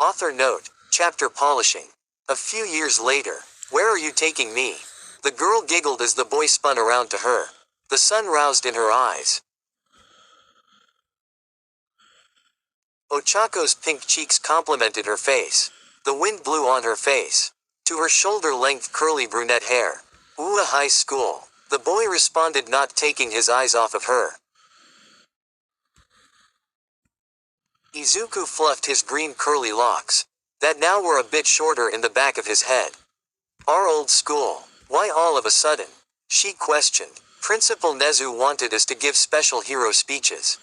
Author note, chapter polishing. A few years later. Where are you taking me? The girl giggled as the boy spun around to her. The sun roused in her eyes. Ochako's pink cheeks complimented her face. The wind blew on her face. To her shoulder-length curly brunette hair. Ooh, a high school. The boy responded, not taking his eyes off of her. Izuku fluffed his green curly locks, that now were a bit shorter in the back of his head. Our old school. Why all of a sudden? She questioned. Principal Nezu wanted us to give special hero speeches.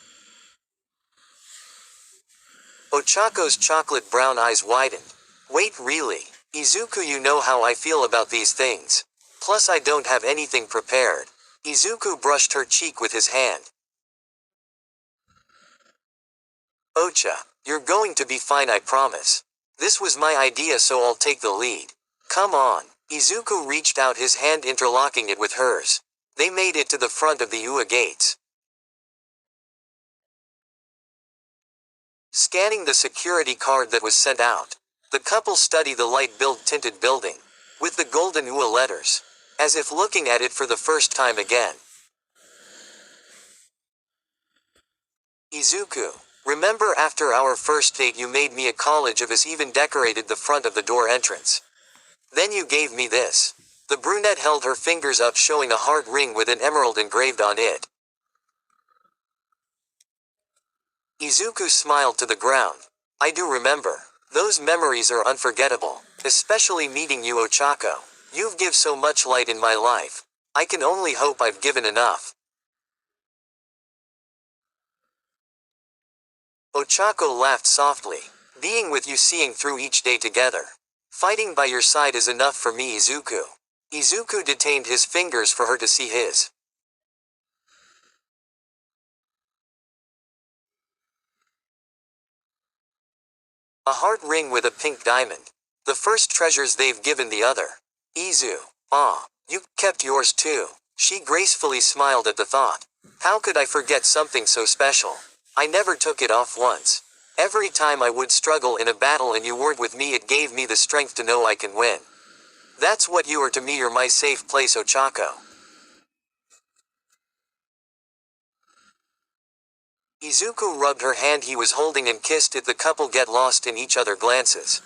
Ochako's chocolate brown eyes widened. Wait, really? Izuku, you know how I feel about these things. Plus I don't have anything prepared. Izuku brushed her cheek with his hand. Ocha, you're going to be fine, I promise. This was my idea, so I'll take the lead. Come on. Izuku reached out his hand, interlocking it with hers. They made it to the front of the UA gates. Scanning the security card that was sent out, the couple studied the light-built tinted building, with the golden UA letters, as if looking at it for the first time again. Izuku, remember after our first date you made me a college of us, even decorated the front of the door entrance. Then you gave me this. The brunette held her fingers up, showing a heart ring with an emerald engraved on it. Izuku smiled to the ground. I do remember. Those memories are unforgettable, especially meeting you, Ochako. You've given so much light in my life. I can only hope I've given enough. Ochako laughed softly. Being with you, seeing through each day together. Fighting by your side is enough for me, Izuku. Izuku detained his fingers for her to see his. A heart ring with a pink diamond. The first treasures they've given the other. Izu. Ah, you kept yours too. She gracefully smiled at the thought. How could I forget something so special? I never took it off once. Every time I would struggle in a battle and you weren't with me, it gave me the strength to know I can win. That's what you are to me, you're my safe place, Ochako. Izuku rubbed her hand he was holding and kissed it. The couple get lost in each other's glances,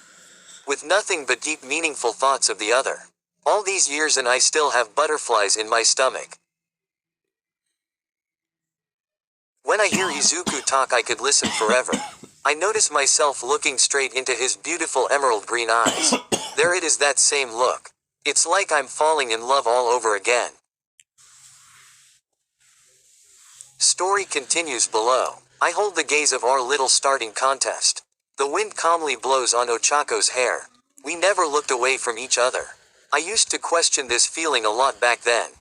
with nothing but deep, meaningful thoughts of the other. All these years and I still have butterflies in my stomach. When I hear Izuku talk, I could listen forever. I notice myself looking straight into his beautiful emerald green eyes. There it is, that same look. It's like I'm falling in love all over again. Story continues below. I hold the gaze of our little starting contest. The wind calmly blows on Ochako's hair. We never looked away from each other. I used to question this feeling a lot back then.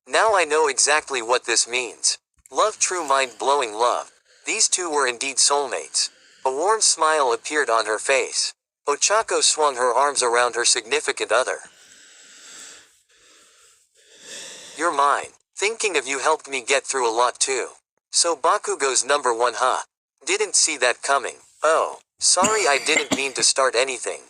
Now I know exactly what this means. Love, true mind-blowing love. These two were indeed soulmates. A warm smile appeared on her face. Ochako swung her arms around her significant other. You're mine. Thinking of you helped me get through a lot too. So Bakugo's number one, huh? Didn't see that coming. Oh, sorry, I didn't mean to start anything.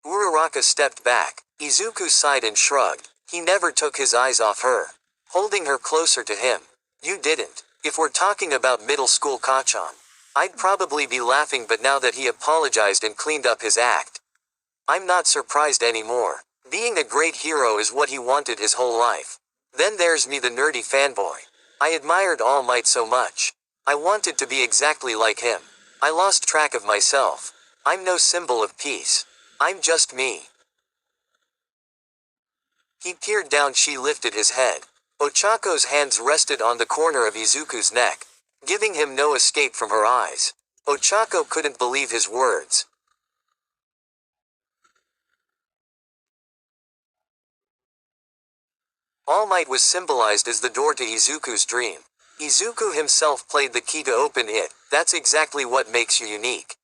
Uraraka stepped back. Izuku sighed and shrugged. He never took his eyes off her, holding her closer to him. You didn't. If we're talking about middle school Kachan, I'd probably be laughing, but now that he apologized and cleaned up his act, I'm not surprised anymore. Being a great hero is what he wanted his whole life. Then there's me, the nerdy fanboy. I admired All Might so much. I wanted to be exactly like him. I lost track of myself. I'm no symbol of peace. I'm just me. He peered down. She lifted his head. Ochako's hands rested on the corner of Izuku's neck, giving him no escape from her eyes. Ochako couldn't believe his words. All Might was symbolized as the door to Izuku's dream. Izuku himself played the key to open it. That's exactly what makes you unique.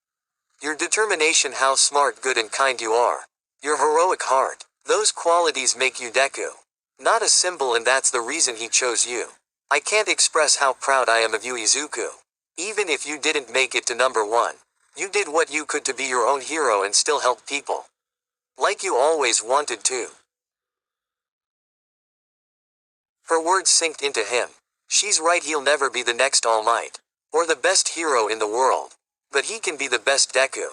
Your determination, how smart, good and kind you are. Your heroic heart. Those qualities make you deku. Not a symbol, and that's the reason he chose you. I can't express how proud I am of you, Izuku. Even if you didn't make it to number 1, you did what you could to be your own hero and still help people. Like you always wanted to. Her words sinked into him. She's right, he'll never be the next All Might, or the best hero in the world. But he can be the best Deku.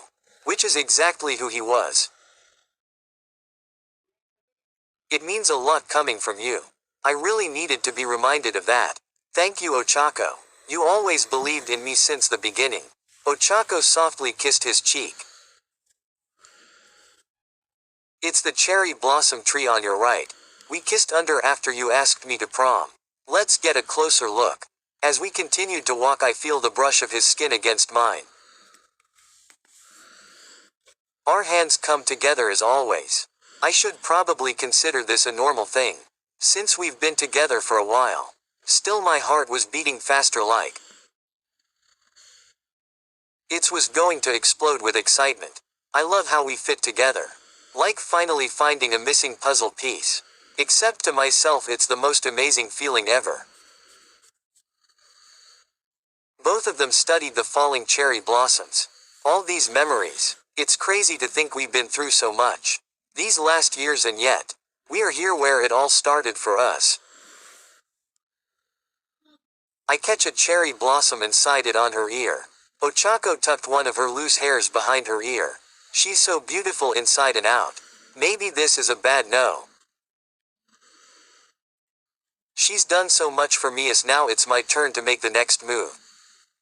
Which is exactly who he was. It means a lot coming from you. I really needed to be reminded of that. Thank you, Ochako. You always believed in me since the beginning. Ochako softly kissed his cheek. It's the cherry blossom tree on your right. We kissed under after you asked me to prom. Let's get a closer look. As we continued to walk, I feel the brush of his skin against mine. Our hands come together as always. I should probably consider this a normal thing, since we've been together for a while. Still, my heart was beating faster, like it was going to explode with excitement. I love how we fit together. Like finally finding a missing puzzle piece. Except to myself, it's the most amazing feeling ever. Both of them studied the falling cherry blossoms. All these memories. It's crazy to think we've been through so much these last years, and yet we are here where it all started for us. I catch a cherry blossom and side it on her ear. Ochako tucked one of her loose hairs behind her ear. She's so beautiful inside and out. Maybe this is a bad no. She's done so much for me, as now it's my turn to make the next move.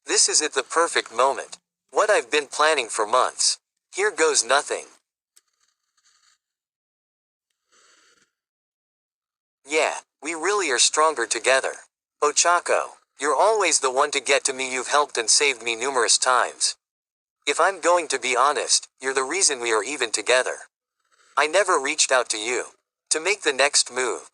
This is it, the perfect moment. What I've been planning for months. Here goes nothing. Yeah, we really are stronger together. Ochako, you're always the one to get to me. You've helped and saved me numerous times. If I'm going to be honest, you're the reason we are even together. I never reached out to you to make the next move.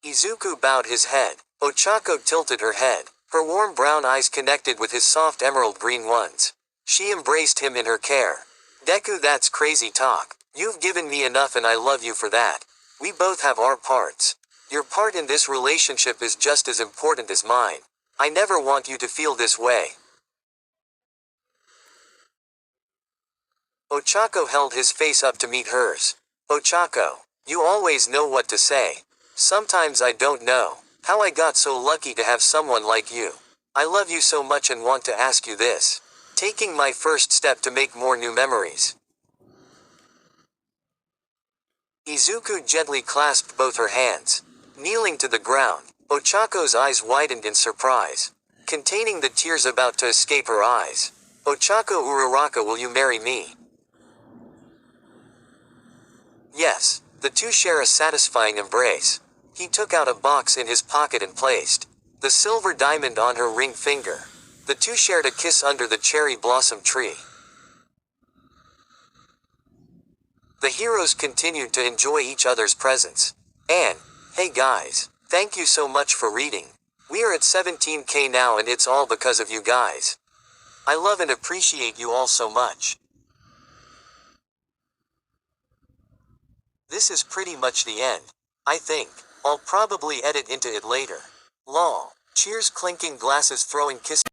Izuku bowed his head. Ochako tilted her head. Her warm brown eyes connected with his soft emerald green ones. She embraced him in her care. Deku, that's crazy talk. You've given me enough and I love you for that. We both have our parts. Your part in this relationship is just as important as mine. I never want you to feel this way. Ochako held his face up to meet hers. Ochako, you always know what to say. Sometimes I don't know how I got so lucky to have someone like you. I love you so much and want to ask you this. Taking my first step to make more new memories. Izuku gently clasped both her hands. Kneeling to the ground, Ochako's eyes widened in surprise, containing the tears about to escape her eyes. Ochako, Uraraka, will you marry me? Yes, the two share a satisfying embrace. He took out a box in his pocket and placed the silver diamond on her ring finger. The two shared a kiss under the cherry blossom tree. The heroes continued to enjoy each other's presence. And, hey guys, thank you so much for reading. We are at 17K now and it's all because of you guys. I love and appreciate you all so much. This is pretty much the end. I think. I'll probably edit into it later. Lol. Cheers, clinking glasses, throwing kisses.